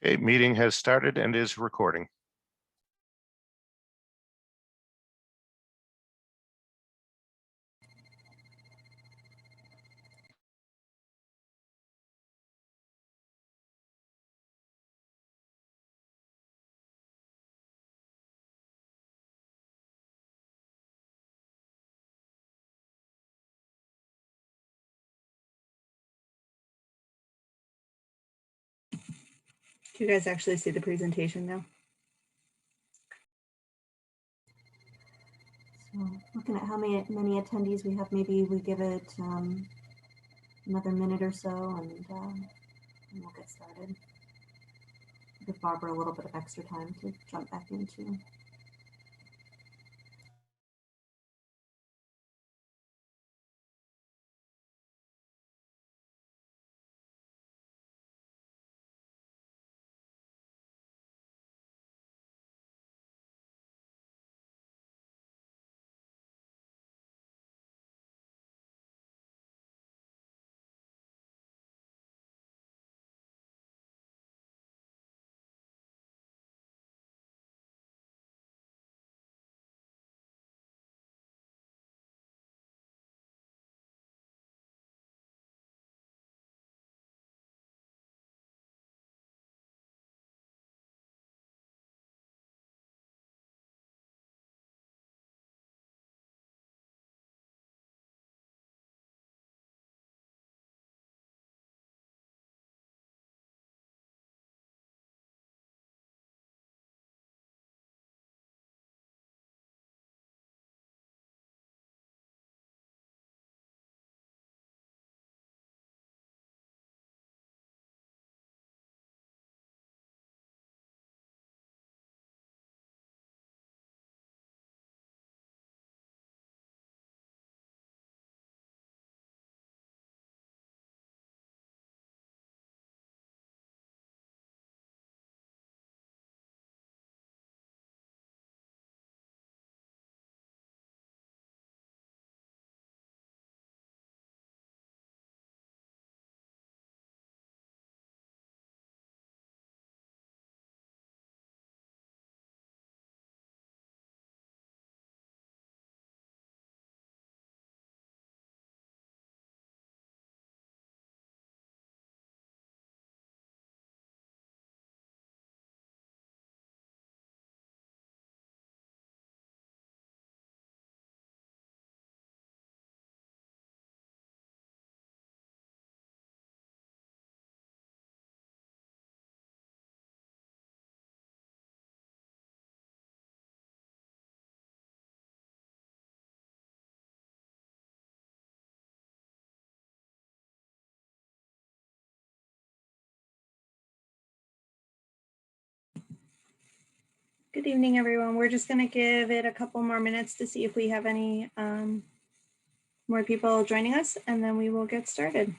Okay, meeting has started and is recording. Do you guys actually see the presentation now? So looking at how many attendees we have, maybe we give it another minute or so and we'll get started. Give Barbara a little bit of extra time to jump back into. Good evening, everyone. We're just going to give it a couple more minutes to see if we have any more people joining us, and then we will get started.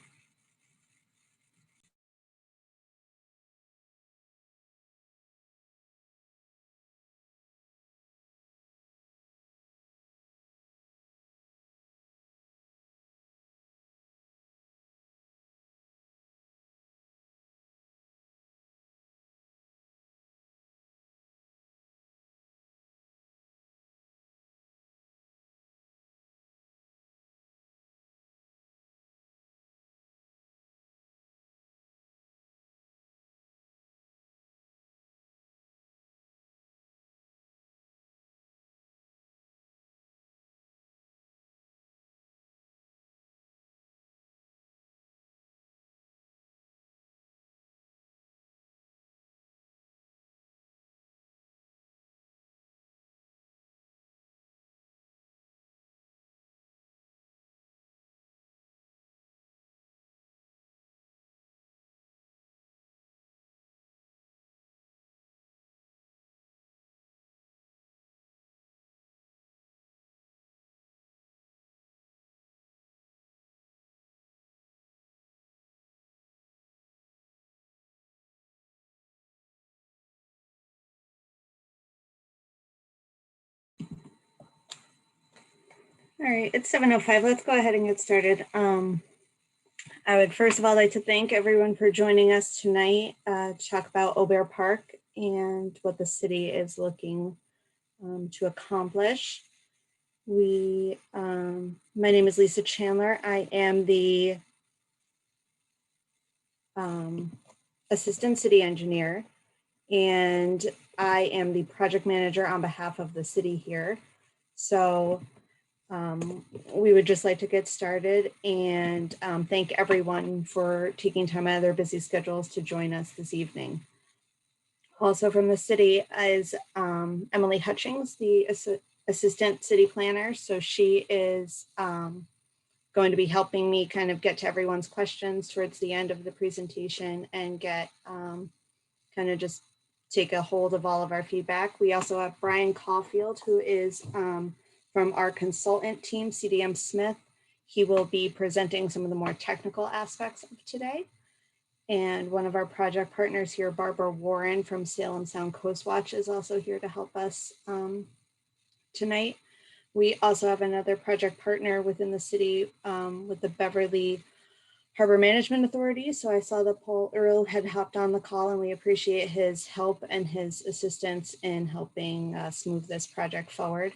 All right, it's 7:05. Let's go ahead and get started. I would first of all like to thank everyone for joining us tonight to talk about Obear Park and what the city is looking to accomplish. My name is Lisa Chandler. I am the assistant city engineer, and I am the project manager on behalf of the city here. So we would just like to get started and thank everyone for taking time out of their busy schedules to join us this evening. Also from the city is Emily Hutchings, the assistant city planner. So she is going to be helping me kind of get to everyone's questions towards the end of the presentation and get kind of just take a hold of all of our feedback. We also have Brian Caulfield, who is from our consultant team, CDM Smith. He will be presenting some of the more technical aspects of today. And one of our project partners here, Barbara Warren from Salem Sound Coast Watch, is also here to help us tonight. We also have another project partner within the city with the Beverly Harbor Management Authority. So I saw that Paul Earl had hopped on the call, and we appreciate his help and his assistance in helping us move this project forward.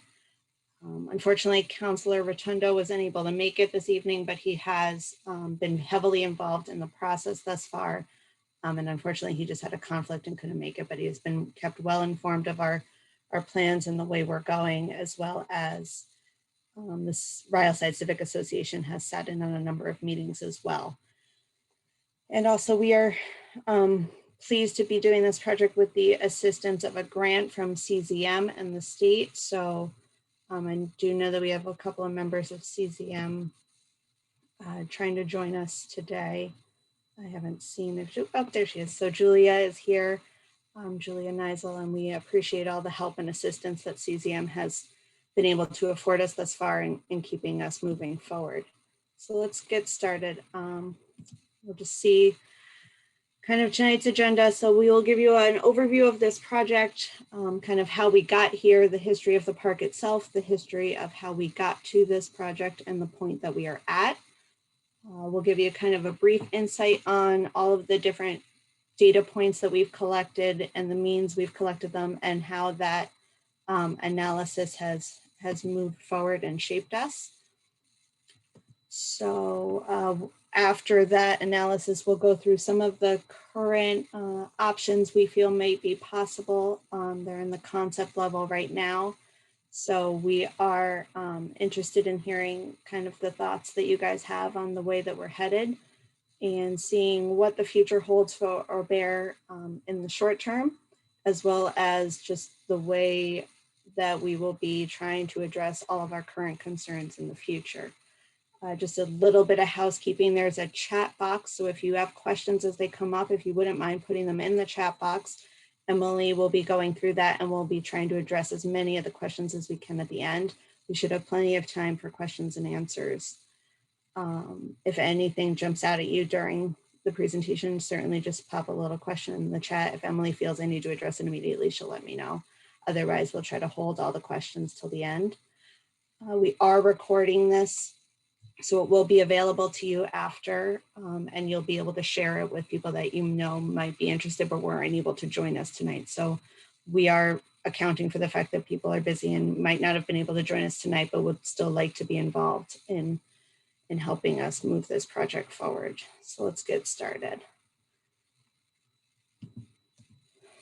Unfortunately, Councilor Rotundo was unable to make it this evening, but he has been heavily involved in the process thus far. And unfortunately, he just had a conflict and couldn't make it, but he has been kept well informed of our plans and the way we're going, as well as this Ryleside Civic Association has sat in on a number of meetings as well. And also we are pleased to be doing this project with the assistance of a grant from CZM and the state. So I do know that we have a couple of members of CZM trying to join us today. I haven't seen if, oh, there she is. So Julia is here, Julia Neisel, and we appreciate all the help and assistance that CZM has been able to afford us thus far in keeping us moving forward. So let's get started. We'll just see kind of tonight's agenda. So we will give you an overview of this project, kind of how we got here, the history of the park itself, the history of how we got to this project and the point that we are at. We'll give you kind of a brief insight on all of the different data points that we've collected and the means we've collected them and how that analysis has moved forward and shaped us. So after that analysis, we'll go through some of the current options we feel may be possible. They're in the concept level right now. So we are interested in hearing kind of the thoughts that you guys have on the way that we're headed and seeing what the future holds for Obear in the short term, as well as just the way that we will be trying to address all of our current concerns in the future. Just a little bit of housekeeping. There's a chat box. So if you have questions as they come up, if you wouldn't mind putting them in the chat box, Emily will be going through that and we'll be trying to address as many of the questions as we can at the end. We should have plenty of time for questions and answers. If anything jumps out at you during the presentation, certainly just pop a little question in the chat. If Emily feels I need to address it immediately, she'll let me know. Otherwise, we'll try to hold all the questions till the end. We are recording this, so it will be available to you after, and you'll be able to share it with people that you know might be interested but weren't able to join us tonight. So we are accounting for the fact that people are busy and might not have been able to join us tonight, but would still like to be involved in helping us move this project forward. So let's get started.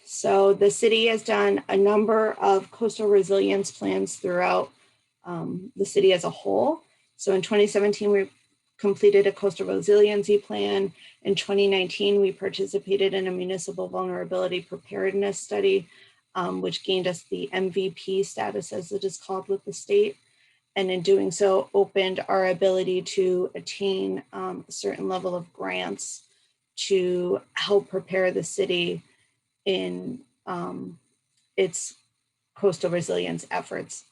So the city has done a number of coastal resilience plans throughout the city as a whole. So in 2017, we completed a coastal resiliency plan. In 2019, we participated in a municipal vulnerability preparedness study, which gained us the MVP status, as it is called with the state. And in doing so, opened our ability to attain a certain level of grants to help prepare the city in its coastal resilience efforts.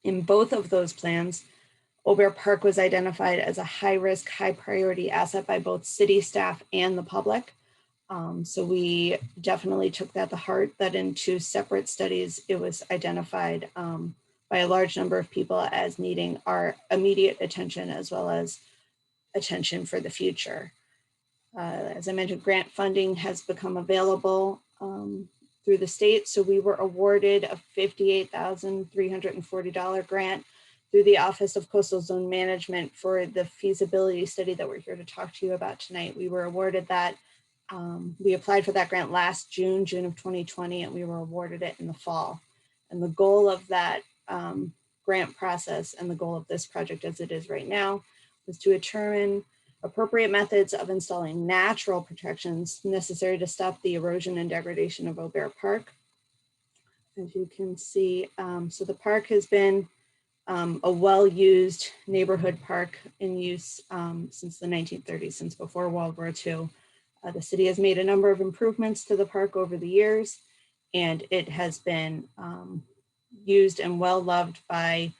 In both of those plans, Obear Park was identified as a high-risk, high-priority asset by both city staff and the public. So we definitely took that to heart, that in two separate studies, it was identified by a large number of people as needing our immediate attention as well as attention for the future. As I mentioned, grant funding has become available through the state. So we were awarded a $58,340 grant through the Office of Coastal Zone Management for the feasibility study that we're here to talk to you about tonight. We were awarded that. We applied for that grant last June of 2020, and we were awarded it in the fall. And the goal of that grant process and the goal of this project as it is right now was to determine appropriate methods of installing natural protections necessary to stop the erosion and degradation of Obear Park. As you can see, so the park has been a well-used neighborhood park in use since the 1930s, since before World War II. The city has made a number of improvements to the park over the years, and it has been used and well-loved by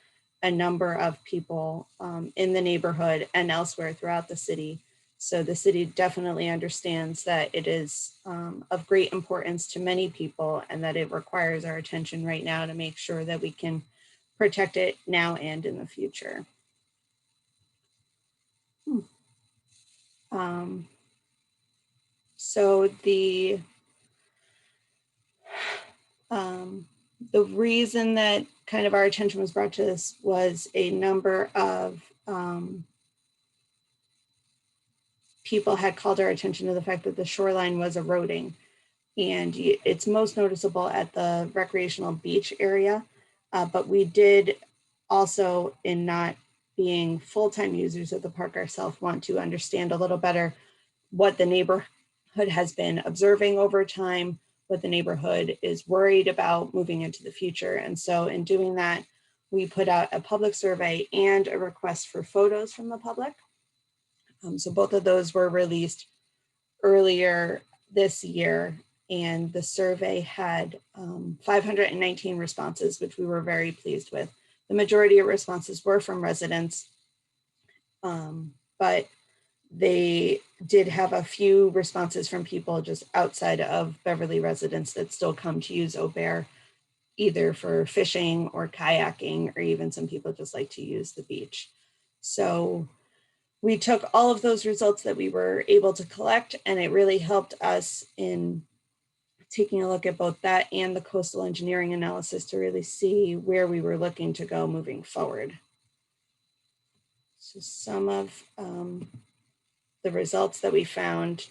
a number of people in the neighborhood and elsewhere throughout the city. So the city definitely understands that it is of great importance to many people and that it requires our attention right now to make sure that we can protect it now and in the future. So the reason that kind of our attention was brought to this was a number of people had called our attention to the fact that the shoreline was eroding, and it's most noticeable at the recreational beach area. But we did also, in not being full-time users of the park ourselves, want to understand a little better what the neighborhood has been observing over time, what the neighborhood is worried about moving into the future. And so in doing that, we put out a public survey and a request for photos from the public. So both of those were released earlier this year, and the survey had 519 responses, which we were very pleased with. The majority of responses were from residents, but they did have a few responses from people just outside of Beverly residents that still come to use Obear, either for fishing or kayaking, or even some people just like to use the beach. So we took all of those results that we were able to collect, and it really helped us in taking a look at both that and the coastal engineering analysis to really see where we were looking to go moving forward. So some of the results that we found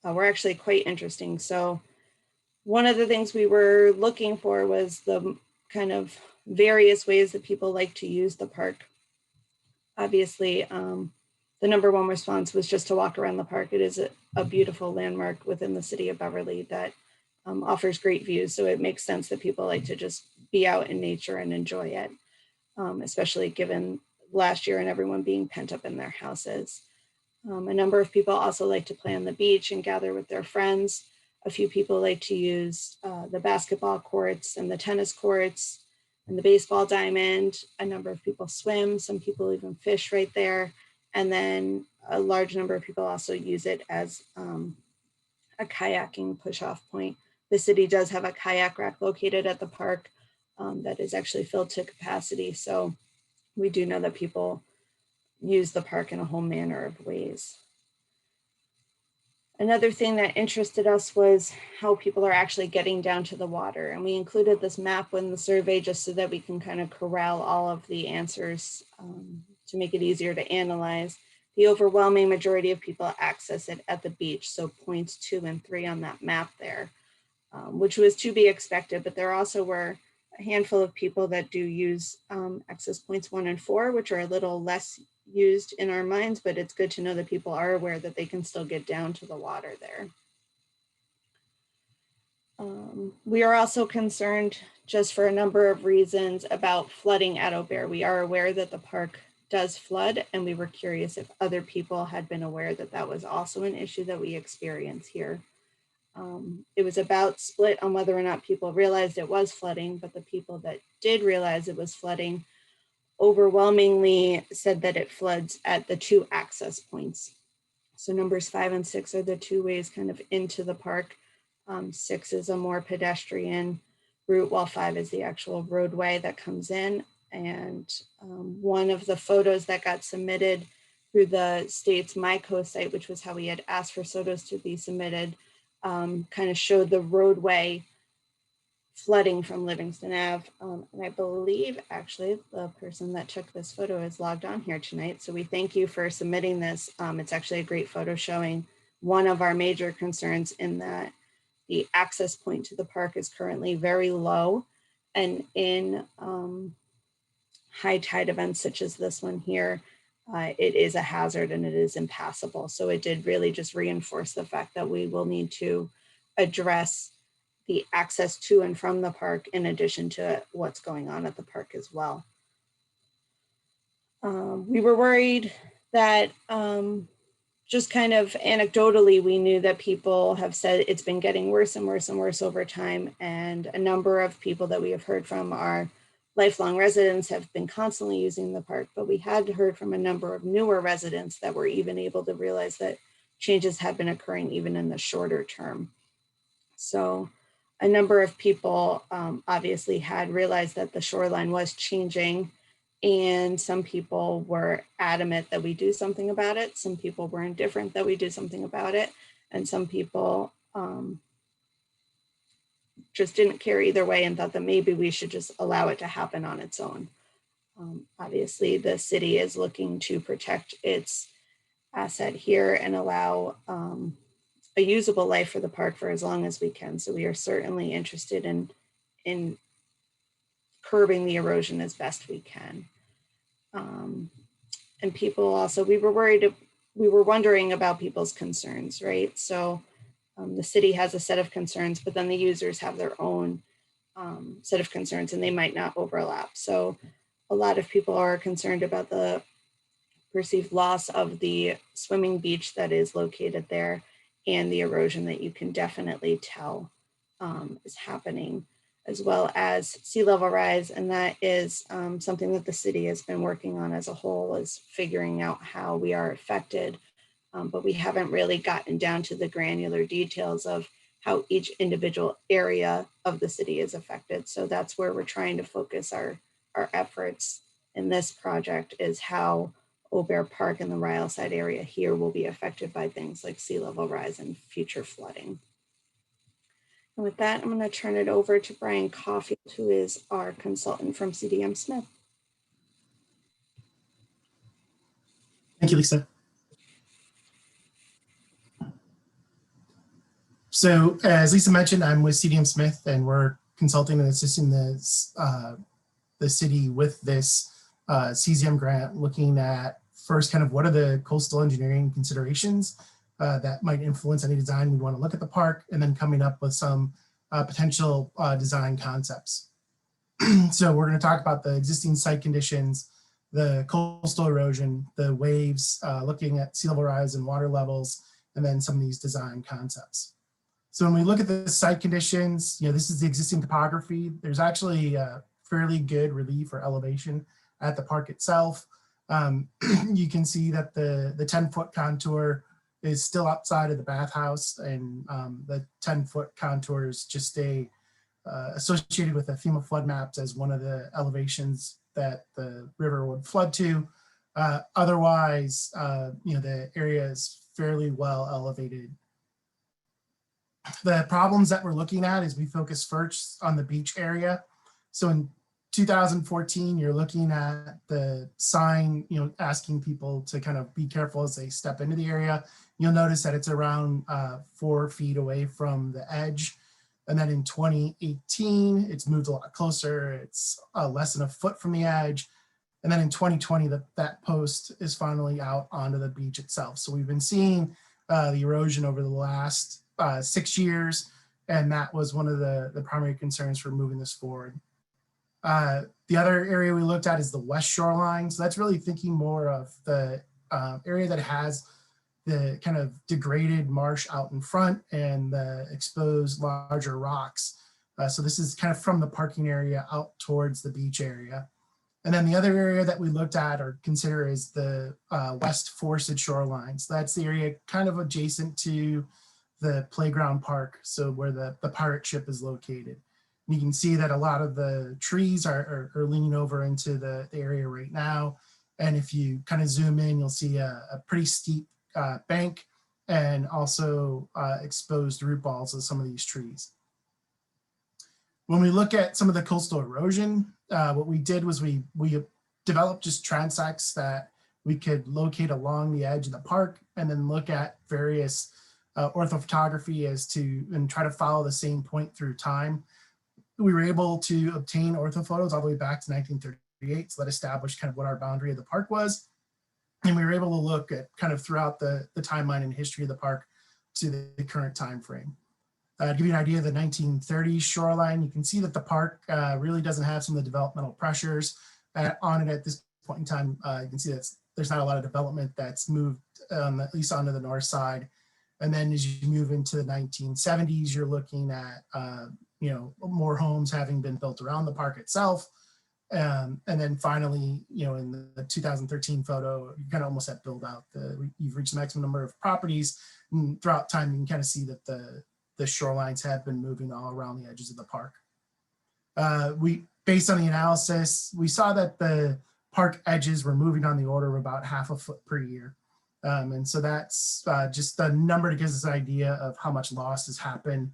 were actually quite interesting. So one of the things we were looking for was the kind of various ways that people like to use the park. Obviously, the number one response was just to walk around the park. It is a beautiful landmark within the city of Beverly that offers great views. So it makes sense that people like to just be out in nature and enjoy it, especially given last year and everyone being pent up in their houses. A number of people also like to play on the beach and gather with their friends. A few people like to use the basketball courts and the tennis courts and the baseball diamond. A number of people swim. Some people even fish right there. And then a large number of people also use it as a kayaking push-off point. The city does have a kayak rack located at the park that is actually filled to capacity. So we do know that people use the park in a whole manner of ways. Another thing that interested us was how people are actually getting down to the water. And we included this map in the survey just so that we can kind of corral all of the answers to make it easier to analyze. The overwhelming majority of people access it at the beach. So points 2 and 3 on that map there, which was to be expected, but there also were a handful of people that do use access points 1 and 4, which are a little less used in our minds, but it's good to know that people are aware that they can still get down to the water there. We are also concerned, just for a number of reasons, about flooding at Obear. We are aware that the park does flood, and we were curious if other people had been aware that that was also an issue that we experience here. It was about split on whether or not people realized it was flooding, but the people that did realize it was flooding overwhelmingly said that it floods at the 2 access points. So numbers 5 and 6 are the 2 ways kind of into the park. 6 is a more pedestrian route, while 5 is the actual roadway that comes in. And one of the photos that got submitted through the state's MyCo site, which was how we had asked for photos to be submitted, kind of showed the roadway flooding from Livingston Ave. And I believe actually the person that took this photo is logged on here tonight. So we thank you for submitting this. It's actually a great photo showing one of our major concerns in that the access point to the park is currently very low, and in high tide events such as this one here, it is a hazard and it is impassable. So it did really just reinforce the fact that we will need to address the access to and from the park in addition to what's going on at the park as well. We were worried that just kind of anecdotally, we knew that people have said it's been getting worse and worse and worse over time. And a number of people that we have heard from are lifelong residents have been constantly using the park, but we had heard from a number of newer residents that were even able to realize that changes have been occurring even in the shorter term. So a number of people obviously had realized that the shoreline was changing, and some people were adamant that we do something about it. Some people were indifferent that we do something about it. And some people just didn't care either way and thought that maybe we should just allow it to happen on its own. Obviously, the city is looking to protect its asset here and allow a usable life for the park for as long as we can. So we are certainly interested in curbing the erosion as best we can. And people also, we were wondering about people's concerns, right? So the city has a set of concerns, but then the users have their own set of concerns and they might not overlap. So a lot of people are concerned about the perceived loss of the swimming beach that is located there and the erosion that you can definitely tell is happening, as well as sea level rise. And that is something that the city has been working on as a whole, is figuring out how we are affected. But we haven't really gotten down to the granular details of how each individual area of the city is affected. So that's where we're trying to focus our efforts in this project, is how Obear Park and the Ryleside area here will be affected by things like sea level rise and future flooding. And with that, I'm going to turn it over to Brian Caulfield, who is our consultant from CDM Smith. Thank you, Lisa. So as Lisa mentioned, I'm with CDM Smith, and we're consulting and assisting the city with this CZM grant, looking at first kind of what are the coastal engineering considerations that might influence any design we want to look at the park, and then coming up with some potential design concepts. So we're going to talk about the existing site conditions, the coastal erosion, the waves, looking at sea level rise and water levels, and then some of these design concepts. So when we look at the site conditions, this is the existing topography. There's actually fairly good relief or elevation at the park itself. You can see that the 10-foot contour is still outside of the bathhouse, and the 10-foot contours just stay associated with the FEMA flood maps as one of the elevations that the river would flood to. Otherwise, the area is fairly well elevated. The problems that we're looking at is we focus first on the beach area. So in 2014, you're looking at the sign, asking people to kind of be careful as they step into the area. You'll notice that it's around 4 feet away from the edge. And then in 2018, it's moved a lot closer. It's less than a foot from the edge. And then in 2020, that post is finally out onto the beach itself. So we've been seeing the erosion over the last 6 years, and that was one of the primary concerns for moving this forward. The other area we looked at is the west shoreline. So that's really thinking more of the area that has the kind of degraded marsh out in front and the exposed larger rocks. So this is kind of from the parking area out towards the beach area. And then the other area that we looked at or consider is the west forested shoreline. So that's the area kind of adjacent to the playground park, so where the pirate ship is located. And you can see that a lot of the trees are leaning over into the area right now, And if you kind of zoom in, you'll see a pretty steep bank and also exposed root balls of some of these trees. When we look at some of the coastal erosion, what we did was we developed just transects that we could locate along the edge of the park and then look at various orthophotography as to and try to follow the same point through time. We were able to obtain orthophotos all the way back to 1938, so that established kind of what our boundary of the park was. And we were able to look at kind of throughout the timeline and history of the park to the current time frame. To give you an idea of the 1930s shoreline, you can see that the park really doesn't have some of the developmental pressures on it at this point in time. You can see that there's not a lot of development that's moved at least onto the north side. And then as you move into the 1970s, you're looking at more homes having been built around the park itself. And then finally, in the 2013 photo, you kind of almost at build out. You've reached the maximum number of properties. And throughout time, you can kind of see that the shorelines have been moving all around the edges of the park. Based on the analysis, we saw that the park edges were moving on the order of about 1/2 foot per year. And so that's just a number that gives us an idea of how much loss has happened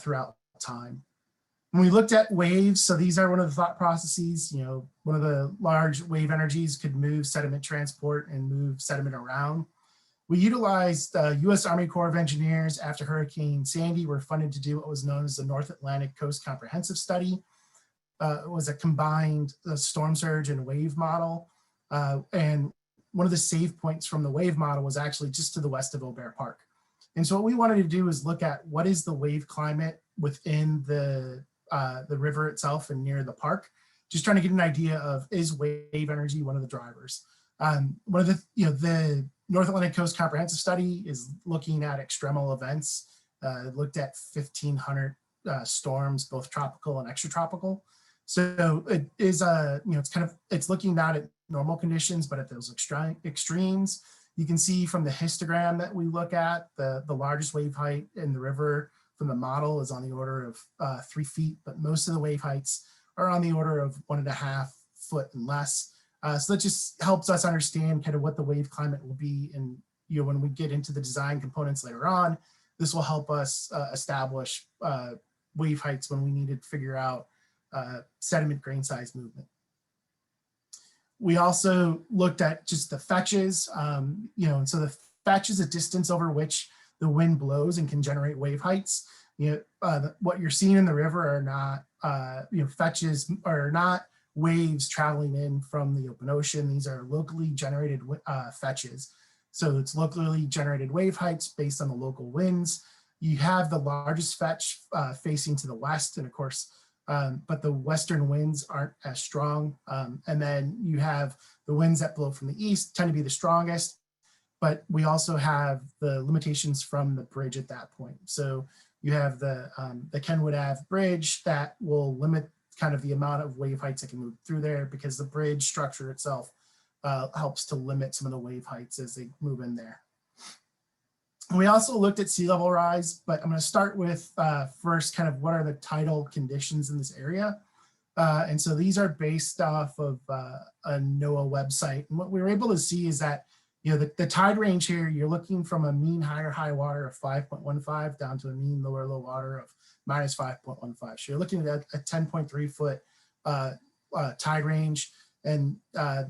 throughout time. When we looked at waves, so these are one of the thought processes, one of the large wave energies could move sediment transport and move sediment around. We utilized U.S. Army Corps of Engineers after Hurricane Sandy were funded to do what was known as the North Atlantic Coast Comprehensive Study. It was a combined storm surge and wave model. And one of the save points from the wave model was actually just to the west of Obear Park. And so what we wanted to do is look at what is the wave climate within the river itself and near the park, just trying to get an idea of, is wave energy one of the drivers? One of the North Atlantic Coast Comprehensive Study is looking at extremal events. It looked at 1,500 storms, both tropical and extratropical. So it is it's looking not at normal conditions, but at those extremes. You can see from the histogram that we look at, the largest wave height in the river from the model is on the order of 3 feet, but most of the wave heights are on the order of 1.5 foot and less. So that just helps us understand kind of what the wave climate will be. And when we get into the design components later on, this will help us establish wave heights when we need to figure out sediment grain size movement. We also looked at just the fetches, and so the fetch is a distance over which the wind blows and can generate wave heights. What you're seeing in the river are not, fetches are not waves traveling in from the open ocean. These are locally generated fetches. So it's locally generated wave heights based on the local winds. You have the largest fetch facing to the west, and of course, but the western winds aren't as strong. And then you have the winds that blow from the east tend to be the strongest, but we also have the limitations from the bridge at that point. So you have the Kenwood Ave bridge that will limit kind of the amount of wave heights that can move through there, because the bridge structure itself helps to limit some of the wave heights as they move in there. We also looked at sea level rise, but I'm going to start with first kind of what are the tidal conditions in this area. And so these are based off of a NOAA website. And what we were able to see is that, the tide range here, you're looking from a mean higher high water of 5.15 down to a mean lower low water of minus 5.15. So you're looking at a 10.3 foot tide range. And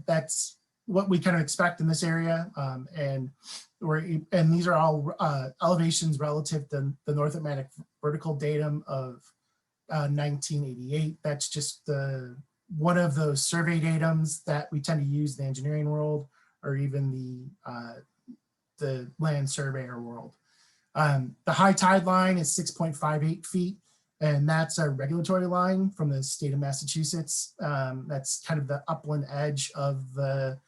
that's what we kind of expect in this area. And these are all elevations relative to the North Atlantic vertical datum of 1988. That's just one of those survey datums that we tend to use in the engineering world, or even the land surveyor world. The high tide line is 6.58 feet, and that's a regulatory line from the state of Massachusetts. That's kind of the upland edge of the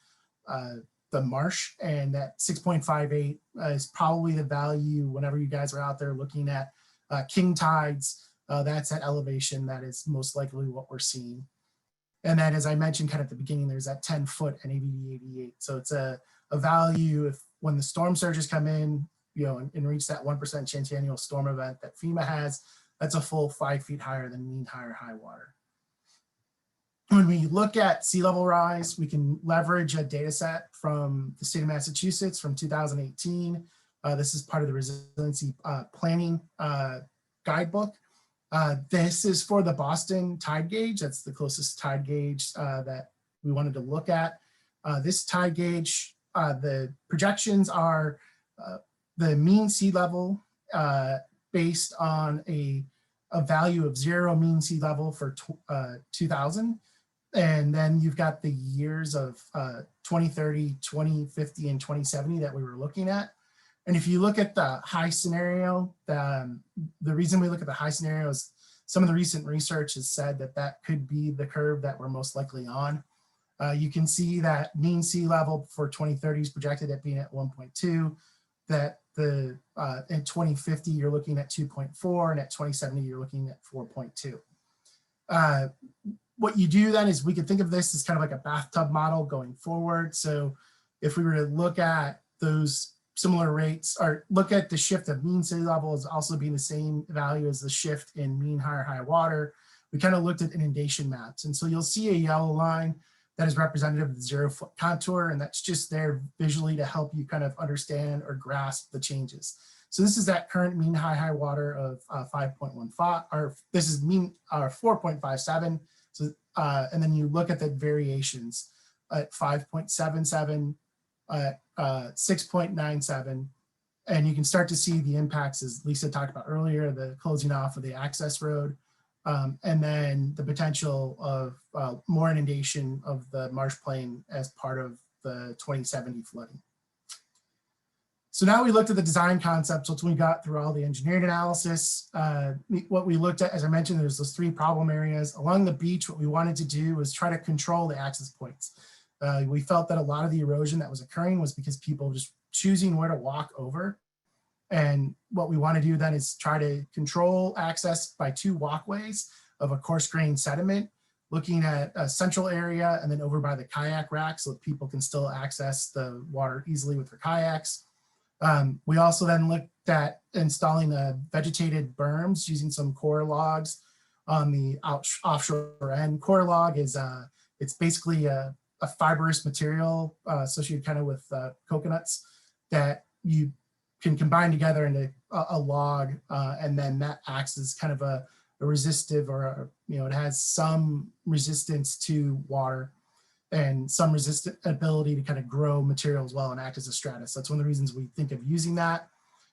marsh, and that 6.58 is probably the value whenever you guys are out there looking at king tides. That's that elevation that is most likely what we're seeing. And then, as I mentioned kind of at the beginning, there's that 10 foot and ABD 88. So it's a value if when the storm surges come in, and reach that 1% centennial storm event that FEMA has, that's a full 5 feet higher than mean higher high water. When we look at sea level rise, we can leverage a data set from the state of Massachusetts from 2018. This is part of the resiliency planning guidebook. This is for the Boston tide gauge. That's the closest tide gauge that we wanted to look at. This tide gauge, the projections are the mean sea level based on a value of 0 mean sea level for 2000. And then you've got the years of 2030, 2050, and 2070 that we were looking at. And if you look at the high scenario, the reason we look at the high scenario is some of the recent research has said that that could be the curve that we're most likely on. You can see that mean sea level for 2030 is projected at being at 1.2, that in 2050 you're looking at 2.4, and at 2070 you're looking at 4.2. What you do then is we could think of this as kind of like a bathtub model going forward. So if we were to look at those similar rates, or look at the shift of mean sea level as also being the same value as the shift in mean high water, we kind of looked at inundation maps. And so you'll see a yellow line that is representative of the 0-foot contour, and that's just there visually to help you kind of understand or grasp the changes. So this is that current mean high water of 5.15, or this is mean 4.57. So, and then you look at the variations at 5.77, 6.97, and you can start to see the impacts, as Lisa talked about earlier, the closing off of the access road, and then the potential of more inundation of the marsh plain as part of the 2070 flooding. So now we looked at the design concepts. Once we got through all the engineering analysis, what we looked at, as I mentioned, there's those 3 problem areas. Along the beach, what we wanted to do was try to control the access points. We felt that a lot of the erosion that was occurring was because people just choosing where to walk over. And what we want to do then is try to control access by 2 walkways of a coarse grained sediment, looking at a central area and then over by the kayak rack so that people can still access the water easily with their kayaks. We also then looked at installing a vegetated berms using some core logs on the offshore end. Core log is it's basically a fibrous material associated kind of with coconuts that you can combine together into a log, and then that acts as kind of a resistive, or it has some resistance to water and some resistant ability to kind of grow material as well and act as a stratus. That's one of the reasons we think of using that.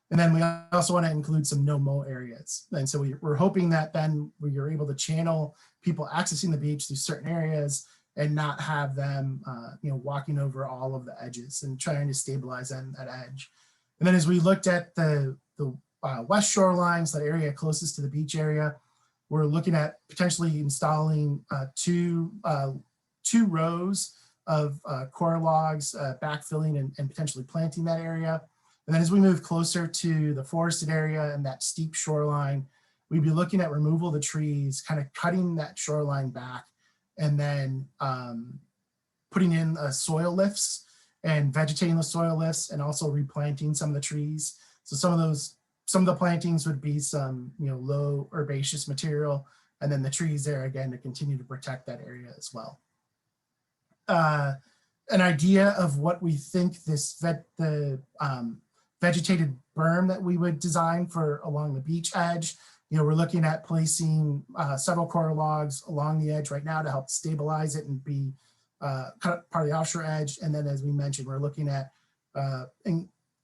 And then we also want to include some no-mow areas. And so we're hoping that then you're able to channel people accessing the beach through certain areas and not have them walking over all of the edges and trying to stabilize that edge. And then as we looked at the west shorelines, that area closest to the beach area, we're looking at potentially installing two rows of core logs, backfilling and potentially planting that area. And then as we move closer to the forested area and that steep shoreline, we'd be looking at removal of the trees, kind of cutting that shoreline back, and then putting in soil lifts and vegetating the soil lifts, and also replanting some of the trees. So some of the plantings would be some low herbaceous material, and then the trees there again to continue to protect that area as well. An idea of what we think this vegetated berm that we would design for along the beach edge. We're looking at placing several core logs along the edge right now to help stabilize it and be kind of part of the offshore edge. And then, as we mentioned, we're looking at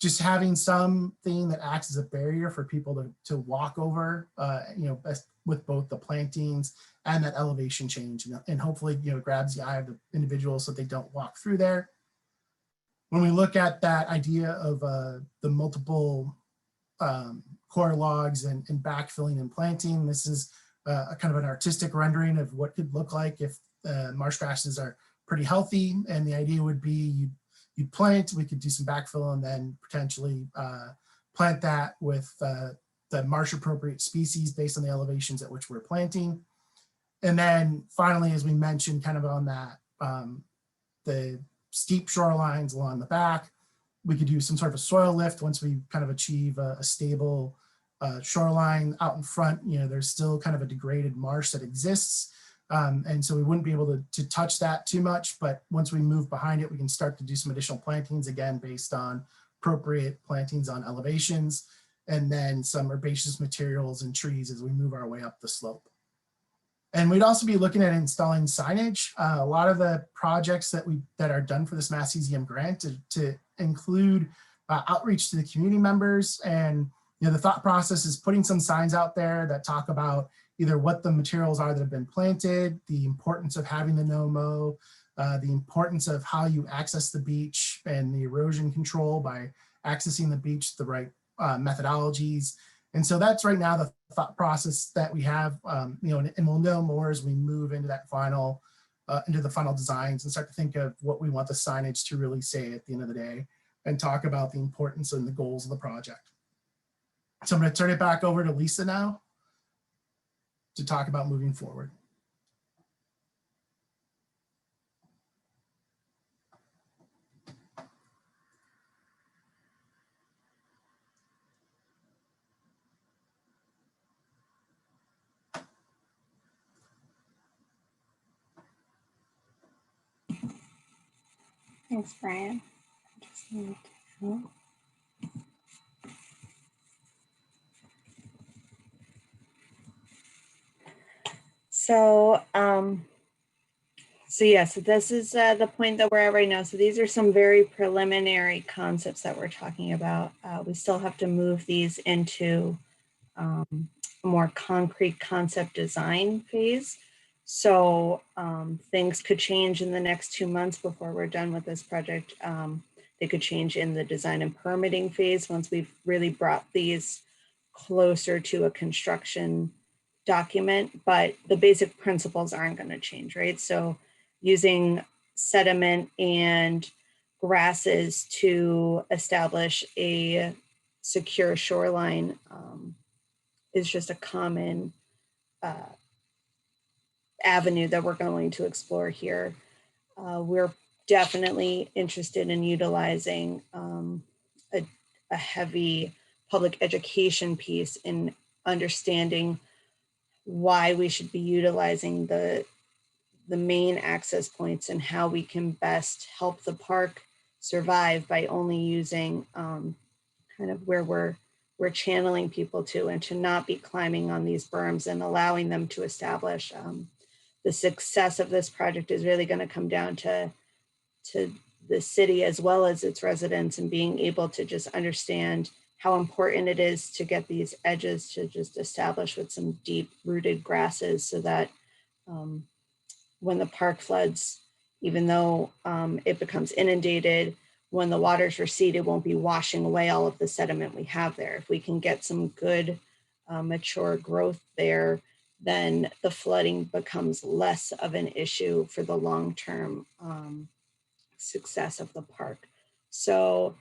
just having something that acts as a barrier for people to walk over, with both the plantings and that elevation change, and hopefully, grabs the eye of the individual so they don't walk through there. When we look at that idea of the multiple core logs and backfilling and planting, this is a kind of an artistic rendering of what could look like if marsh grasses are pretty healthy. And the idea would be you'd plant, we could do some backfill, and then potentially plant that with the marsh appropriate species based on the elevations at which we're planting. And then finally, as we mentioned, kind of on that, the steep shorelines along the back, we could do some sort of a soil lift once we kind of achieve a stable shoreline. Out in front, there's still kind of a degraded marsh that exists. And so we wouldn't be able to touch that too much, but once we move behind it, we can start to do some additional plantings, again, based on appropriate plantings on elevations, and then some herbaceous materials and trees as we move our way up the slope. And we'd also be looking at installing signage. A lot of the projects that are done for this Mass EZM grant to include outreach to the community members. And the thought process is putting some signs out there that talk about either what the materials are that have been planted, the importance of having the no-mow, the importance of how you access the beach and the erosion control by accessing the beach, the right methodologies. And so that's right now the thought process that we have, and we'll know more as we move into that into the final designs and start to think of what we want the signage to really say at the end of the day, and talk about the importance and the goals of the project. So I'm going to turn it back over to Lisa now to talk about moving forward. Thanks, Brian. Just need to- So, so this is the point that we're at right now. So these are some very preliminary concepts that we're talking about. We still have to move these into a more concrete concept design phase. So things could change in the next 2 months before we're done with this project. They could change in the design and permitting phase once we've really brought these closer to a construction document, but the basic principles aren't going to change, right? So using sediment and grasses to establish a secure shoreline is just a common avenue that we're going to explore here. We're definitely interested in utilizing a heavy public education piece in understanding why we should be utilizing the main access points and how we can best help the park survive by only using kind of where we're channeling people to, and to not be climbing on these berms and allowing them to establish. The success of this project is really going to come down to the city as well as its residents, and being able to just understand how important it is to get these edges to just establish with some deep rooted grasses, so that when the park floods, even though it becomes inundated, when the waters recede, it won't be washing away all of the sediment we have there. If we can get some good mature growth there, then the flooding becomes less of an issue for the long-term success of the park. So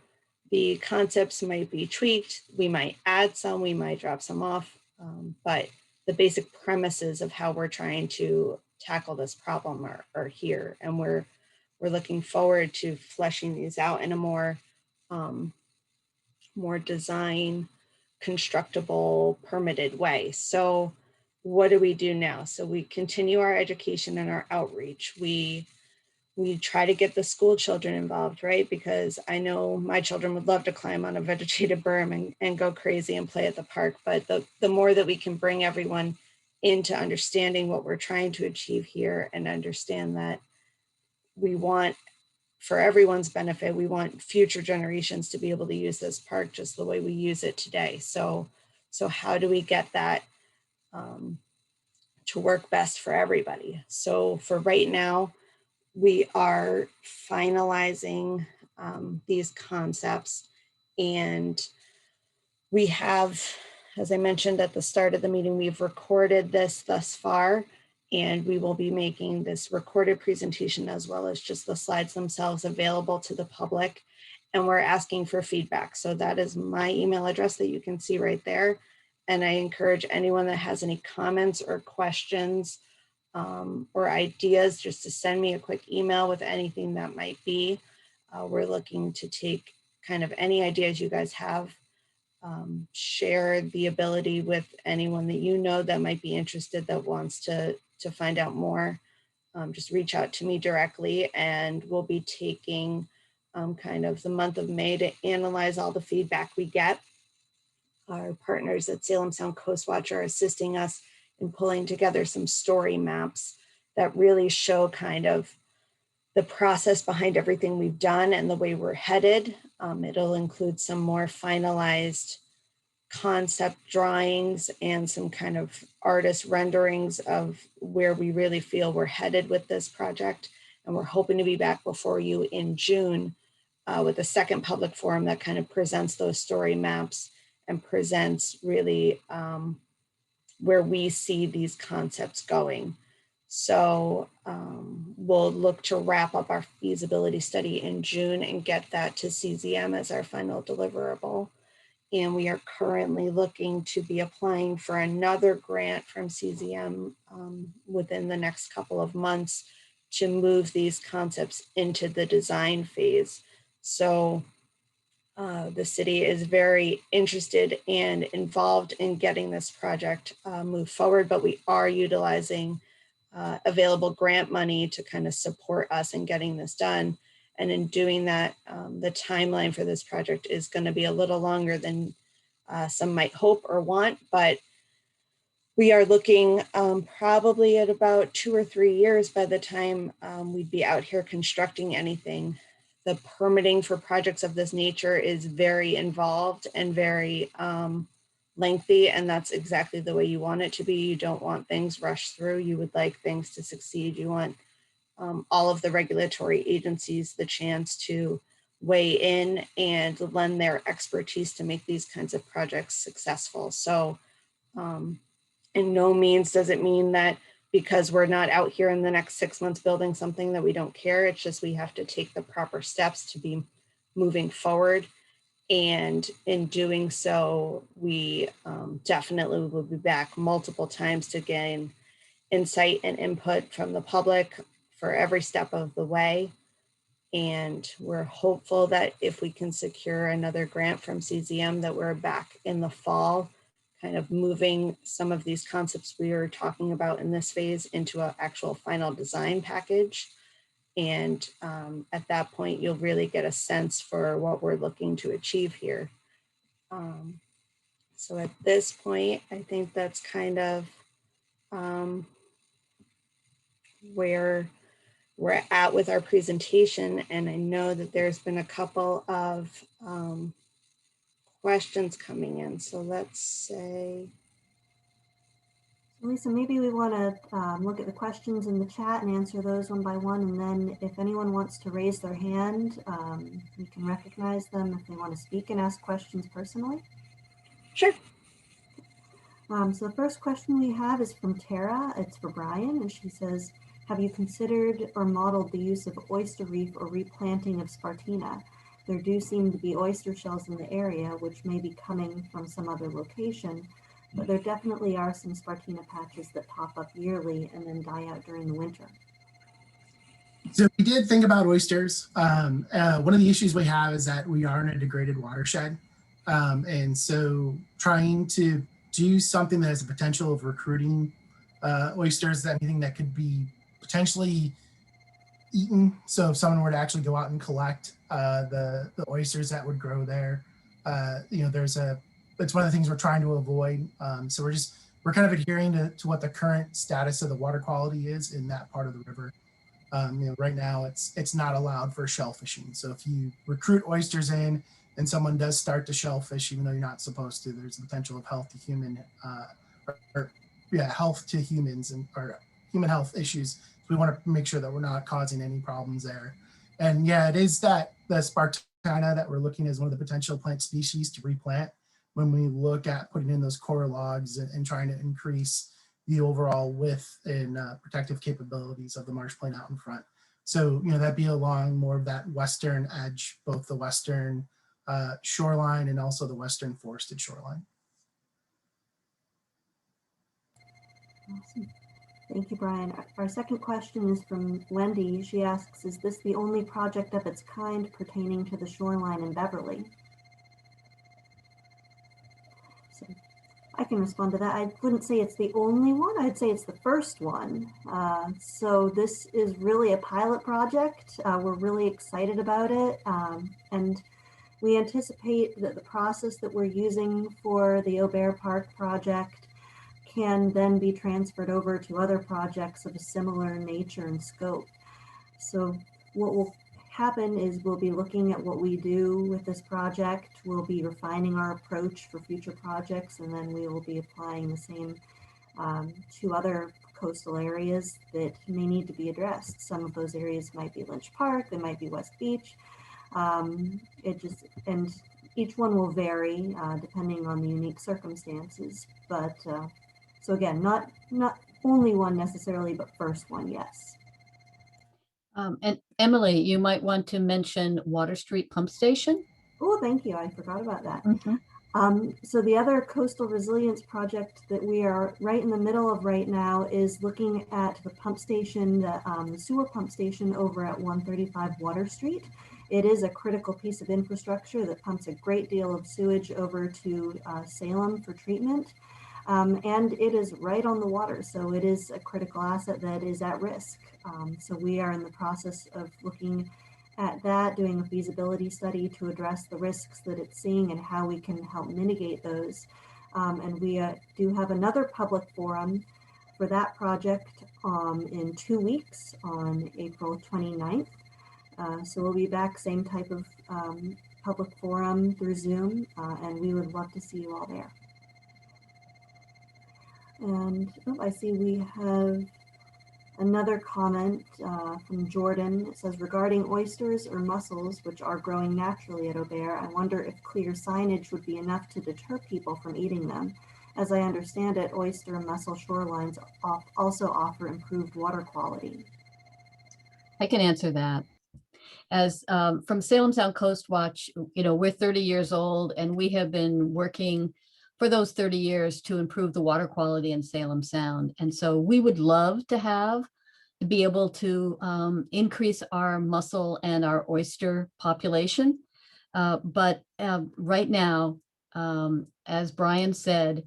the concepts might be tweaked. We might add some, we might drop some off, but the basic premises of how we're trying to tackle this problem are here. And we're looking forward to fleshing these out in a more design, constructible, permitted way. So what do we do now? So we continue our education and our outreach. We try to get the school children involved, right? Because I know my children would love to climb on a vegetated berm and go crazy and play at the park. But the more that we can bring everyone into understanding what we're trying to achieve here, and understand that we want, for everyone's benefit, we want future generations to be able to use this park just the way we use it today. So how do we get that to work best for everybody? So for right now, we are finalizing these concepts, and we have, as I mentioned at the start of the meeting, we've recorded this thus far, and we will be making this recorded presentation as well as just the slides themselves available to the public. And we're asking for feedback. So that is my email address that you can see right there. And I encourage anyone that has any comments or questions or ideas, just to send me a quick email with anything that might be. We're looking to take kind of any ideas you guys have, share the ability with anyone that you know that might be interested, that wants to to find out more, just reach out to me directly, and we'll be taking kind of the month of May to analyze all the feedback we get. Our partners at Salem Sound Coast Watch are assisting us in pulling together some story maps that really show kind of the process behind everything we've done and the way we're headed. It'll include some more finalized concept drawings and some kind of artist renderings of where we really feel we're headed with this project. And we're hoping to be back before you in June with a second public forum that kind of presents those story maps and presents really where we see these concepts going. So we'll look to wrap up our feasibility study in June and get that to CZM as our final deliverable. And we are currently looking to be applying for another grant from CZM within the next couple of months to move these concepts into the design phase. So the city is very interested and involved in getting this project moved forward, but we are utilizing available grant money to kind of support us in getting this done. And in doing that, the timeline for this project is going to be a little longer than some might hope or want, but we are looking probably at about 2 or 3 years by the time we'd be out here constructing anything. The permitting for projects of this nature is very involved and very lengthy, and that's exactly the way you want it to be. You don't want things rushed through. You would like things to succeed. You want all of the regulatory agencies the chance to weigh in and lend their expertise to make these kinds of projects successful. So in no means does it mean that because we're not out here in the next 6 months building something that we don't care. It's just we have to take the proper steps to be moving forward. And in doing so, we definitely will be back multiple times to gain insight and input from the public for every step of the way. And we're hopeful that if we can secure another grant from CZM, that we're back in the fall, kind of moving some of these concepts we were talking about in this phase into an actual final design package. And at that point, you'll really get a sense for what we're looking to achieve here. So at this point, I think that's kind of where we're at with our presentation. And I know that there's been a couple of questions coming in. So let's say, Lisa, maybe we want to look at the questions in the chat and answer those one by one. And then if anyone wants to raise their hand, we can recognize them if they want to speak and ask questions personally. sure. So the first question we have is from Tara. It's for Brian, and she says, have you considered or modeled the use of oyster reef or replanting of Spartina? There do seem to be oyster shells in the area, which may be coming from some other location, but there definitely are some Spartina patches that pop up yearly and then die out during the winter. So we did think about oysters. One of the issues we have is that we are in a degraded watershed. And so trying to do something that has the potential of recruiting oysters, anything that could be potentially eaten. So if someone were to actually go out and collect the oysters that would grow there, it's one of the things we're trying to avoid. So we're kind of adhering to what the current status of the water quality is in that part of the river. Right now it's not allowed for shellfishing. So if you recruit oysters in and someone does start to shellfish, even though you're not supposed to, there's the potential of health to human, health to humans or human health issues. So we want to make sure that we're not causing any problems there. And yeah, it is that the Spartina that we're looking as one of the potential plant species to replant when we look at putting in those core logs and trying to increase the overall width and protective capabilities of the marsh plant out in front. So, that'd be along more of that western edge, both the western shoreline and also the western forested shoreline. Awesome. Thank you, Brian. Our second question is from Wendy. She asks, is this the only project of its kind pertaining to the shoreline in Beverly? So I can respond to that. I wouldn't say it's the only one. I'd say it's the first one. So this is really a pilot project. We're really excited about it. And we anticipate that the process that we're using for the Obear Park project can then be transferred over to other projects of a similar nature and scope. So what will happen is we'll be looking at what we do with this project. We'll be refining our approach for future projects, and then we will be applying the same to other coastal areas that may need to be addressed. Some of those areas might be Lynch Park, they might be West Beach. And each one will vary depending on the unique circumstances. But so again, not only one necessarily, but first one, yes. And Emily, you might want to mention Water Street Pump Station. Oh, thank you. I forgot about that. Mm-hmm. So the other coastal resilience project that we are right in the middle of right now is looking at the pump station, the sewer pump station over at 135 Water Street. It is a critical piece of infrastructure that pumps a great deal of sewage over to Salem for treatment. And it is right on the water, so it is a critical asset that is at risk. So we are in the process of looking at that, doing a feasibility study to address the risks that it's seeing and how we can help mitigate those. And we do have another public forum for that project in 2 weeks on April 29th. So we'll be back, same type of public forum through Zoom, and we would love to see you all there. And I see we have another comment from Jordan. It says, regarding oysters or mussels, which are growing naturally at Obear, I wonder if clear signage would be enough to deter people from eating them. As I understand it, oyster and mussel shorelines also offer improved water quality. I can answer that. As from Salem Sound Coast Watch, we're 30 years old and we have been working for those 30 years to improve the water quality in Salem Sound. And so we would love to be able to increase our mussel and our oyster population. But right now, as Brian said,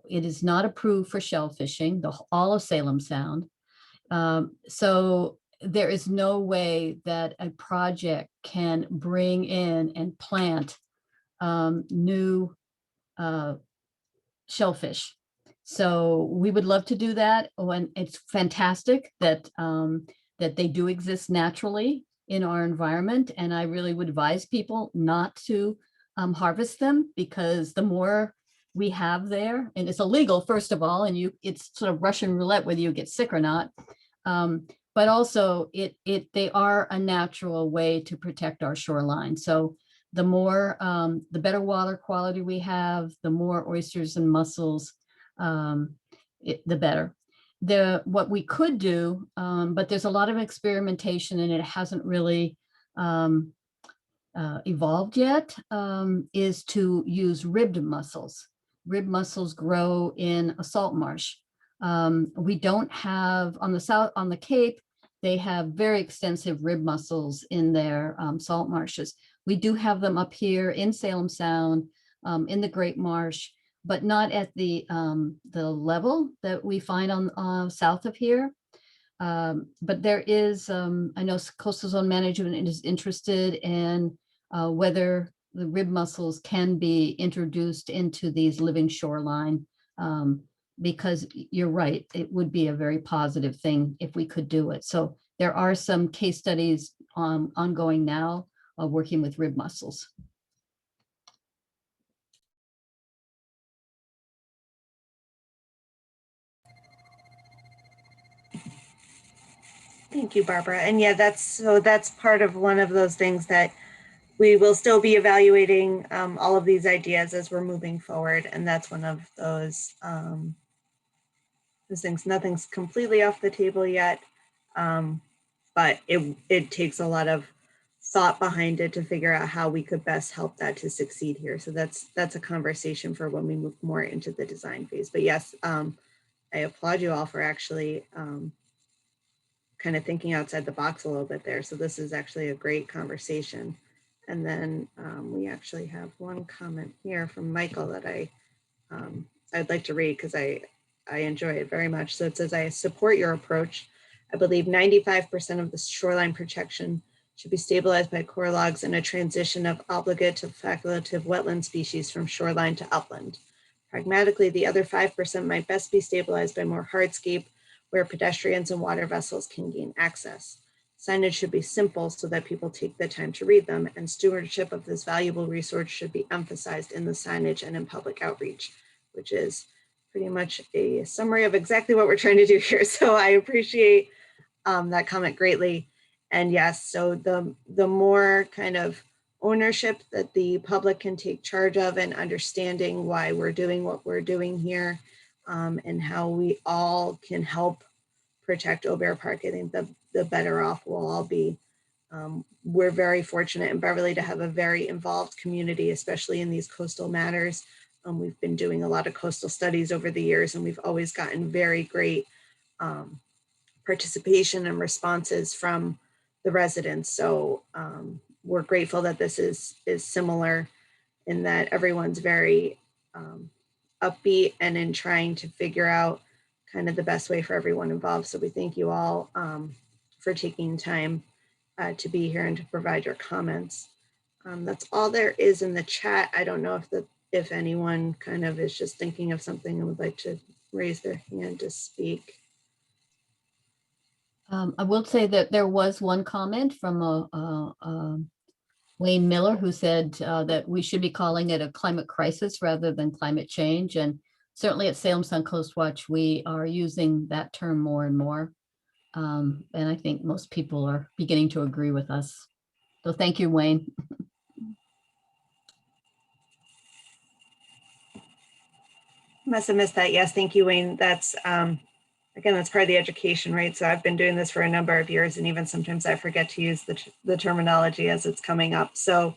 it is not approved for shellfishing, all of Salem Sound. So there is no way that a project can bring in and plant new shellfish. So we would love to do that. When it's fantastic that that they do exist naturally in our environment, and I really would advise people not to harvest them, because the more we have there, and it's illegal first of all, and it's sort of Russian roulette whether you get sick or not. But also they are a natural way to protect our shoreline. So the more, the better water quality we have, the more oysters and mussels, the better. What we could do, but there's a lot of experimentation and it hasn't really evolved yet, is to use ribbed mussels. Ribbed mussels grow in a salt marsh. We don't have on the Cape, they have very extensive rib mussels in their salt marshes. We do have them up here in Salem Sound, in the Great Marsh, but not at the level that we find on south of here. But there is, I know Coastal Zone Management is interested in whether the rib mussels can be introduced into these living shoreline, because you're right, it would be a very positive thing if we could do it. So there are some case studies ongoing now working with rib mussels. Thank you, Barbara. And yeah, that's part of one of those things that we will still be evaluating all of these ideas as we're moving forward. And that's one of those things. Nothing's completely off the table yet, but it takes a lot of thought behind it to figure out how we could best help that to succeed here. So that's a conversation for when we move more into the design phase. But yes, I applaud you all for actually kind of thinking outside the box a little bit there. So this is actually a great conversation. And then we actually have one comment here from Michael that I I'd like to read because I enjoy it very much. So it says, I support your approach. I believe 95% of the shoreline protection should be stabilized by core logs and a transition of obligate to facultative wetland species from shoreline to upland. Pragmatically, the other 5% might best be stabilized by more hardscape where pedestrians and water vessels can gain access. Signage should be simple so that people take the time to read them, and stewardship of this valuable resource should be emphasized in the signage and in public outreach, which is pretty much a summary of exactly what we're trying to do here. So I appreciate that comment greatly. And yes, so the more kind of ownership that the public can take charge of and understanding why we're doing what we're doing here, and how we all can help protect Obear Park, I think the better off we'll all be. We're very fortunate in Beverly to have a very involved community, especially in these coastal matters. We've been doing a lot of coastal studies over the years, and we've always gotten very great participation and responses from the residents. So we're grateful that this is similar in that everyone's very upbeat and in trying to figure out kind of the best way for everyone involved. So we thank you all for taking time to be here and to provide your comments. That's all there is in the chat. I don't know if anyone kind of is just thinking of something and would like to raise their hand to speak. I will say that there was one comment from Wayne Miller, who said that we should be calling it a climate crisis rather than climate change. And certainly at Salem Sun Coast Watch, we are using that term more and more. And I think most people are beginning to agree with us. So thank you, Wayne. Must have missed that. Yes, thank you, Wayne. That's again, that's part of the education, right? So I've been doing this for a number of years, and even sometimes I forget to use the terminology as it's coming up. So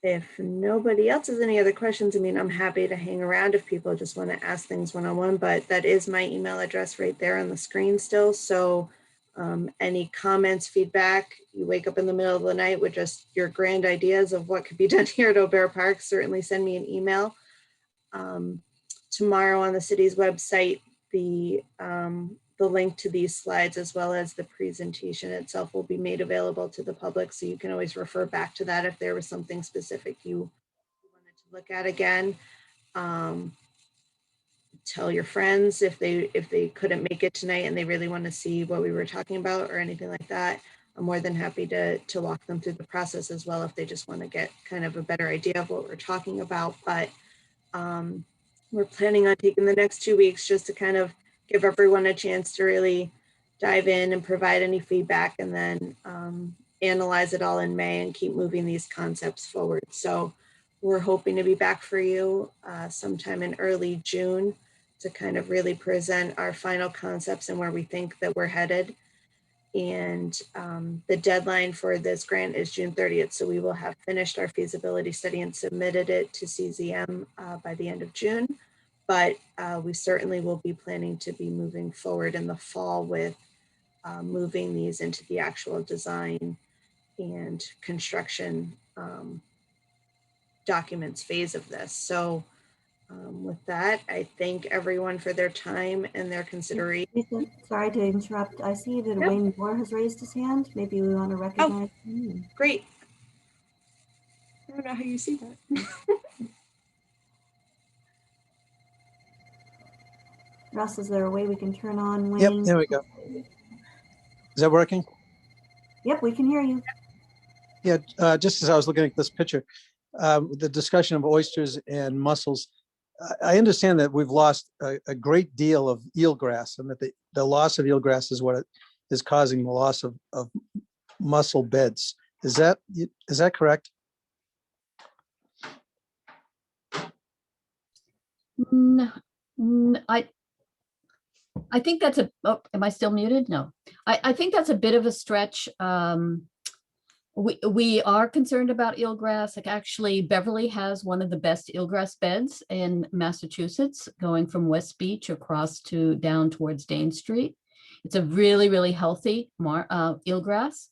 if nobody else has any other questions, I mean, I'm happy to hang around if people just want to ask things one-on-one, but that is my email address right there on the screen still. So any comments, feedback, you wake up in the middle of the night with just your grand ideas of what could be done here at Obear Park, certainly send me an email. Tomorrow on the city's website, the link to these slides as well as the presentation itself will be made available to the public. So you can always refer back to that if there was something specific you wanted to look at again. Tell your friends if they couldn't make it tonight and they really want to see what we were talking about or anything like that. I'm more than happy to walk them through the process as well if they just want to get kind of a better idea of what we're talking about. But we're planning on taking the next 2 weeks just to kind of give everyone a chance to really dive in and provide any feedback, and then analyze it all in May and keep moving these concepts forward. So we're hoping to be back for you sometime in early June to kind of really present our final concepts and where we think that we're headed. And the deadline for this grant is June 30th. So we will have finished our feasibility study and submitted it to CZM by the end of June. But we certainly will be planning to be moving forward in the fall with moving these into the actual design and construction documents phase of this. So with that, I thank everyone for their time and their consideration. Lisa, sorry to interrupt. I see that Yep. Wayne Moore has raised his hand. Maybe we want to recognize him. Great. I don't know how you see that. Russ, is there a way we can turn on Wayne? Yep, there we go. Is that working? Yep, we can hear you. Yeah, just as I was looking at this picture, the discussion of oysters and mussels, I understand that we've lost a great deal of eelgrass, and that the loss of eelgrass is what is causing the loss of mussel beds. Is that correct? No, I think that's oh, am I still muted? No, I think that's a bit of a stretch. We are concerned about eelgrass. Like actually, Beverly has one of the best eelgrass beds in Massachusetts, going from West Beach across to down towards Dane Street. It's a really, really healthy eelgrass.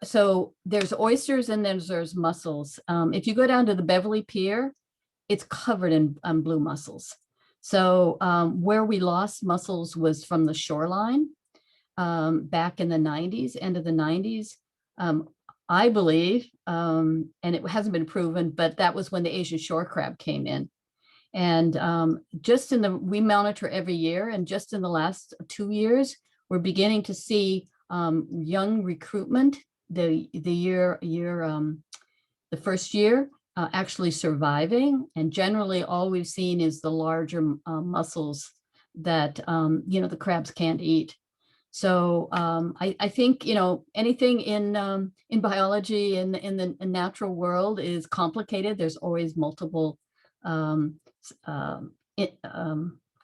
So there's oysters and then there's mussels. If you go down to the Beverly Pier, it's covered in blue mussels. So where we lost mussels was from the shoreline back in the 90s, end of the 90s. I believe, and it hasn't been proven, but that was when the Asian shore crab came in. And we monitor every year, and just in the last 2 years, we're beginning to see young recruitment. The first year actually surviving, and generally all we've seen is the larger mussels that the crabs can't eat. So I think anything in biology in the natural world is complicated. There's always multiple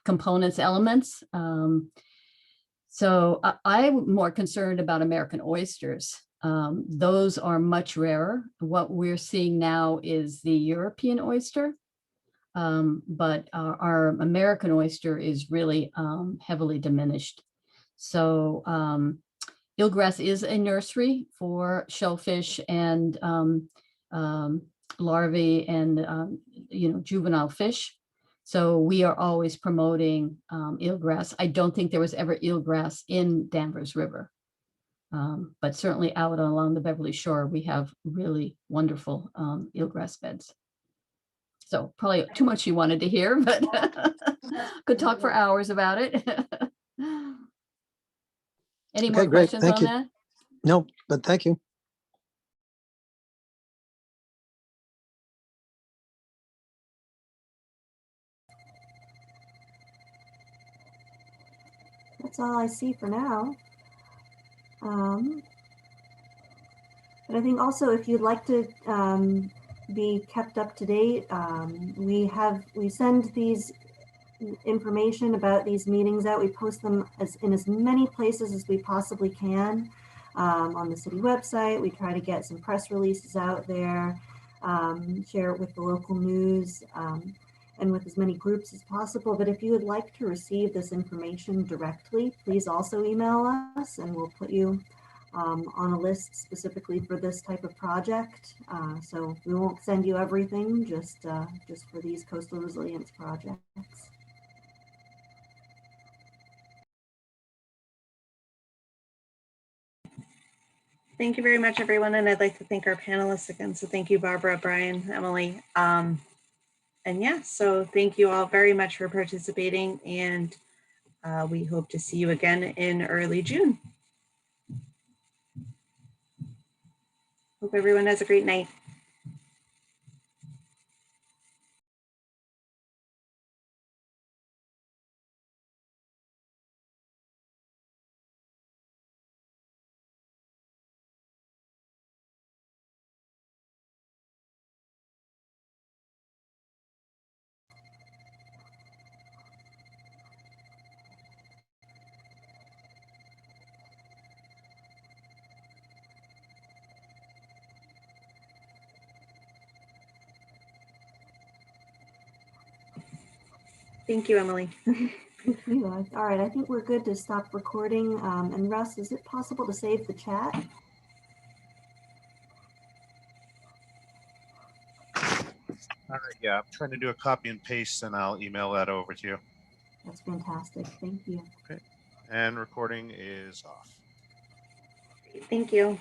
components, elements. So I'm more concerned about American oysters. Those are much rarer. What we're seeing now is the European oyster, but our American oyster is really heavily diminished. So eelgrass is a nursery for shellfish and larvae and juvenile fish. So we are always promoting eelgrass. I don't think there was ever eelgrass in Danvers River, but certainly out along the Beverly Shore, we have really wonderful eelgrass beds. So probably too much you wanted to hear, but could talk for hours about it. Any more great. questions Thank on you. that? No, but thank you. That's all I see for now. But I think also if you'd like to be kept up to date, we send these information about these meetings out. We post them in as many places as we possibly can. On the city website, we try to get some press releases out there, share it with the local news, and with as many groups as possible. But if you would like to receive this information directly, please also email us and we'll put you on a list specifically for this type of project. So we won't send you everything, just for these coastal resilience projects. Thank you very much, everyone. And I'd like to thank our panelists again. So thank you, Barbara, Brian, Emily. And yeah, so thank you all very much for participating. And we hope to see you again in early June. Hope everyone has a great night. Thank you, Emily. Thank you. All right, I think we're good to stop recording. And Russ, is it possible to save the chat? Yeah, I'm trying to do a copy and paste and I'll email that over to you. That's fantastic. Thank you. And recording is off. Thank you.